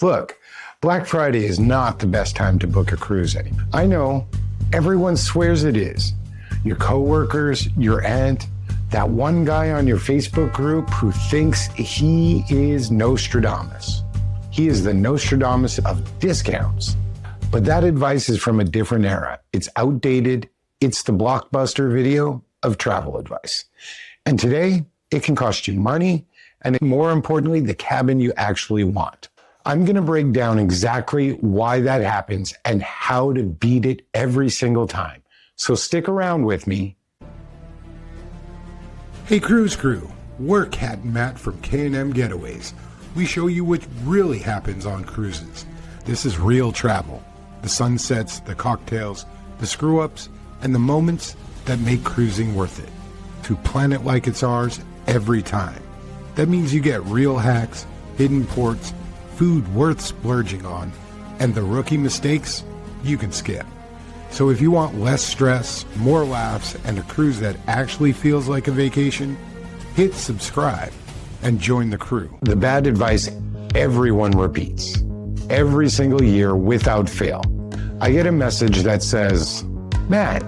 Look, Black Friday is not the best time to book a cruise anymore. I know, everyone swears it is. Your coworkers, your aunt, that one guy on your Facebook group who thinks he is Nostradamus. He is the Nostradamus of discounts. But that advice is from a different era. It's outdated. It's the Blockbuster video of travel advice. And today, it can cost you money, and more importantly, the cabin you actually want. I'm going to break down exactly why that happens and how to beat it every single time. So stick around with me. Hey Cruise Crew, we're Kat and Matt from K&M Getaways. We show you what really happens on cruises. This is real travel. The sunsets, the cocktails, the screw-ups, and the moments that make cruising worth it. To plan it like it's ours every time. That means you get real hacks, hidden ports, food worth splurging on, and the rookie mistakes you can skip. So if you want less stress, more laughs, and a cruise that actually feels like a vacation, hit subscribe and join the crew. The bad advice everyone repeats, every single year without fail. I get a message that says, Matt,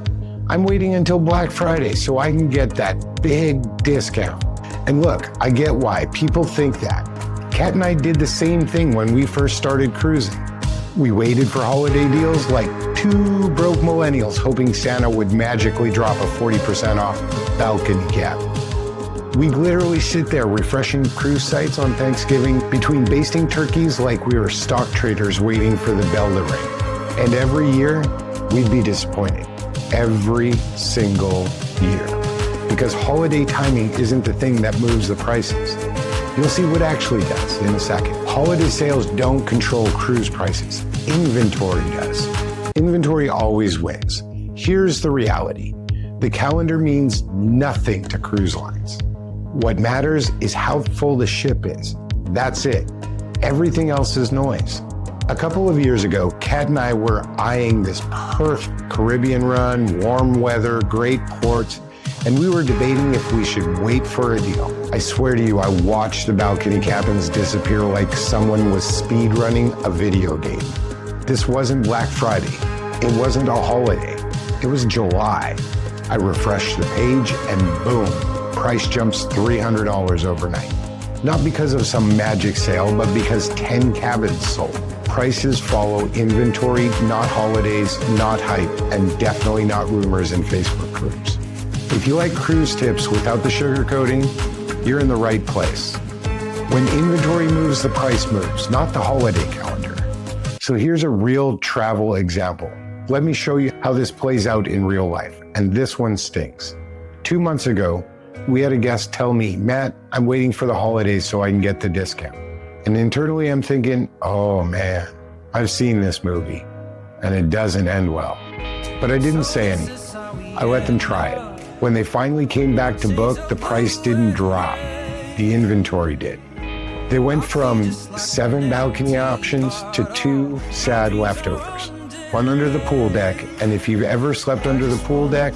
I'm waiting until Black Friday so I can get that big discount. And look, I get why people think that. Kat and I did the same thing when we first started cruising. We waited for holiday deals like two broke millennials hoping Santa would magically drop a 40% off balcony cap. We'd literally sit there refreshing cruise sites on Thanksgiving between basting turkeys like we were stock traders waiting for the bell to ring. And every year, we'd be disappointed. Every single year. Because holiday timing isn't the thing that moves the prices. You'll see what actually does in a second. Holiday sales don't control cruise prices. Inventory does. Inventory always wins. Here's the reality. The calendar means nothing to cruise lines. What matters is how full the ship is. That's it. Everything else is noise. A couple of years ago, Kat and I were eyeing this perfect Caribbean run, warm weather, great ports, and we were debating if we should wait for a deal. I swear to you, I watched the balcony cabins disappear like someone was speed running a video game. This wasn't Black Friday. It wasn't a holiday. It was July. I refreshed the page and boom, price jumps $300 overnight. Not because of some magic sale, but because 10 cabins sold. Prices follow inventory, not holidays, not hype, and definitely not rumors and Facebook groups. If you like cruise tips without the sugarcoating, you're in the right place. When inventory moves, the price moves, not the holiday calendar. So here's a real travel example. Let me show you how this plays out in real life, and this one stinks. 2 months ago, we had a guest tell me, Matt, I'm waiting for the holidays so I can get the discount. And internally I'm thinking, oh man, I've seen this movie, and it doesn't end well. But I didn't say anything. I let them try it. When they finally came back to book, the price didn't drop. The inventory did. They went from 7 balcony options to 2 sad leftovers. One under the pool deck, and if you've ever slept under the pool deck,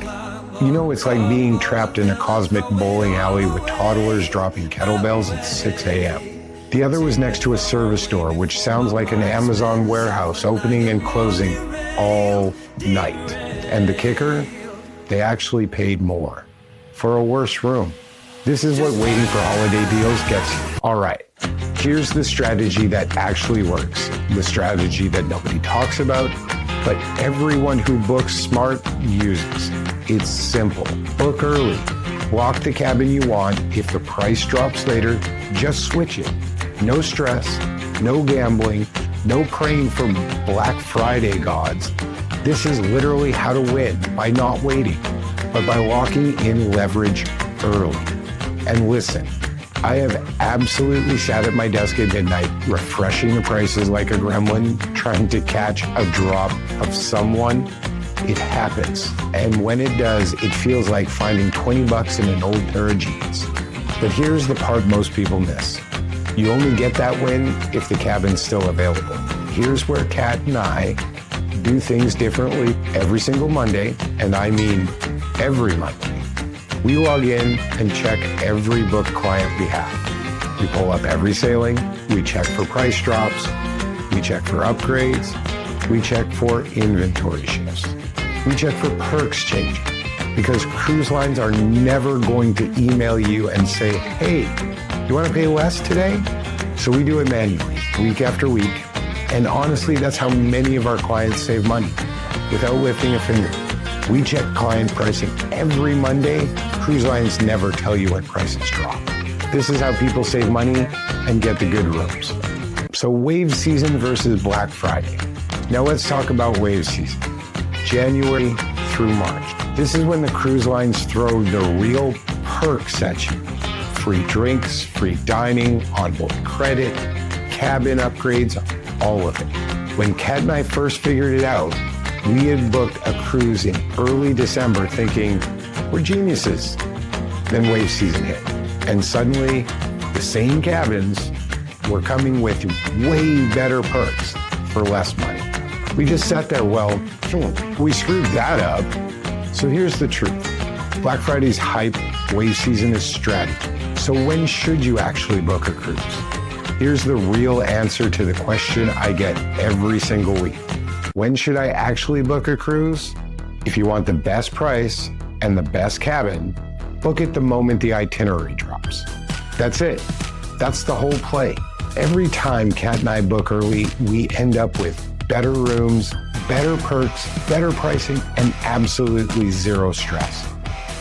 you know it's like being trapped in a cosmic bowling alley with toddlers dropping kettlebells at 6 a.m. The other was next to a service door, which sounds like an Amazon warehouse opening and closing all night. And the kicker? They actually paid more for a worse room. This is what waiting for holiday deals gets you. All right, here's the strategy that actually works. The strategy that nobody talks about, but everyone who books smart uses. It's simple. Book early. Block the cabin you want. If the price drops later, just switch it. No stress, no gambling, no praying for Black Friday gods. This is literally how to win, by not waiting, but by locking in leverage early. And listen, I have absolutely sat at my desk at midnight, refreshing the prices like a gremlin, trying to catch a drop of someone. It happens. And when it does, it feels like finding 20 bucks in an old pair of jeans. But here's the part most people miss. You only get that win if the cabin's still available. Here's where Kat and I do things differently every single Monday, and I mean every Monday. We log in and check every booked client we have. We pull up every sailing, we check for price drops, We check for upgrades. We check for inventory shifts. We check for perks changing, because cruise lines are never going to email you and say, hey, you want to pay less today? So we do it manually, week after week. And honestly, that's how many of our clients save money, without lifting a finger. We check client pricing every Monday. Cruise lines never tell you what prices drop. This is how people save money and get the good rooms. So wave season versus Black Friday. Now let's talk about wave season. January through March. This is when the cruise lines throw the real perks at you. Free drinks, free dining, onboard credit, cabin upgrades, all of it. When Kat and I first figured it out, we had booked a cruise in early December thinking, we're geniuses. Then wave season hit. And suddenly, the same cabins were coming with way better perks for less money. We just sat there, well, we screwed that up. So here's the truth. Black Friday's hype, wave season is strategy. So when should you actually book a cruise? Here's the real answer to the question I get every single week. When should I actually book a cruise? If you want the best price and the best cabin, book it the moment the itinerary drops. That's it. That's the whole play. Every time Kat and I book early, we end up with better rooms, better perks, better pricing, and absolutely zero stress.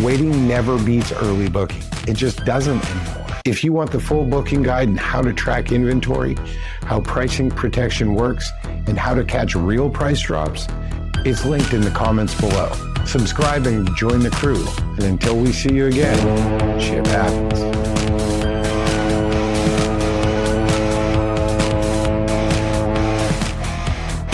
Waiting never beats early booking. It just doesn't anymore. If you want the full booking guide and how to track inventory, how pricing protection works, and how to catch real price drops, it's linked in the comments below. Subscribe and join the crew. And until we see you again, ship happens.